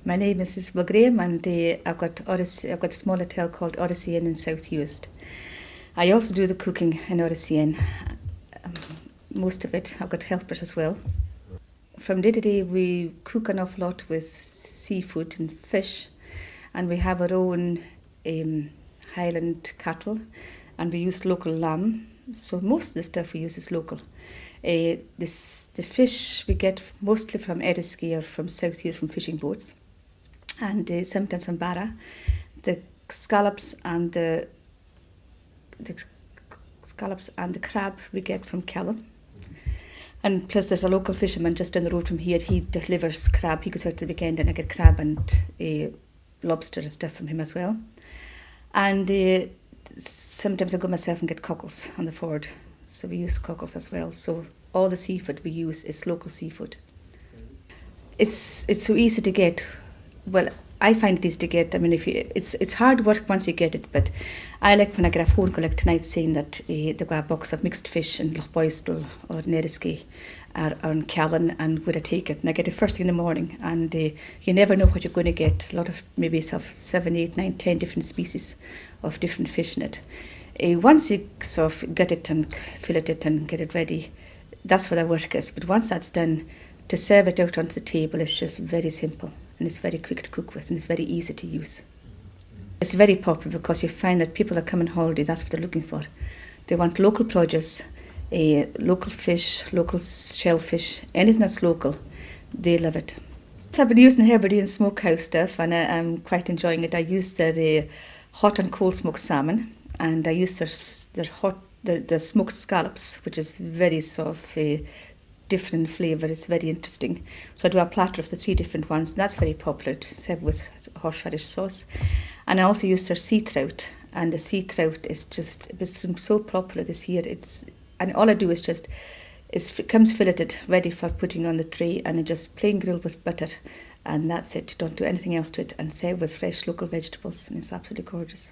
My name is Isabel Graham, and I've got a small hotel called Odyssey Inn in South Uist. I also do the cooking in Odyssey Inn. Um, Most of it, I've got helpers as well. From day to day, we cook an awful lot with seafood and fish, and we have our own Highland cattle, and we use local lamb. So most of the stuff we use is local. The fish we get mostly from Ediskey or from South Uist from fishing boats, and sometimes from Barra. The scallops and the scallops and the crab we get from Kellam. And plus there's a local fisherman just down the road from here. He delivers crab. He goes out to the weekend and I get crab and lobster and stuff from him as well. And sometimes I go myself and get cockles on the Ford. So we use cockles as well. So all the seafood we use is local seafood. It's so easy to get. Well, I find it easy to get. I mean, it's hard work once you get it, but I like when I get a phone call like tonight saying that they've got a box of mixed fish in Lochboystel or Neriskey or in Callan, and would I take it? And I get it first thing in the morning, and you never know what you're going to get. A lot of maybe 7, 8, 9, 10 different species of different fish in it. Once you sort of get it and fillet it and get it ready, that's where the work is. But once that's done, to serve it out onto the table is just very simple. And it's very quick to cook with, and it's very easy to use. It's very popular because you find that people that come on holiday, that's what they're looking for. They want local produce, local fish, local shellfish, anything that's local, they love it. So I've been using Hebridean smokehouse stuff, and I'm quite enjoying it. I use their hot and cold smoked salmon, and I use their smoked scallops, which is very sort of different in flavour. It's very interesting. So I do a platter of the 3 different ones, and that's very popular to serve with horseradish sauce. And I also use their sea trout, and the sea trout is just, it's so popular this year. And all I do is it comes filleted, ready for putting on the tray, and it just plain grilled with butter, and that's it. Don't do anything else to it, and serve with fresh local vegetables, and it's absolutely gorgeous.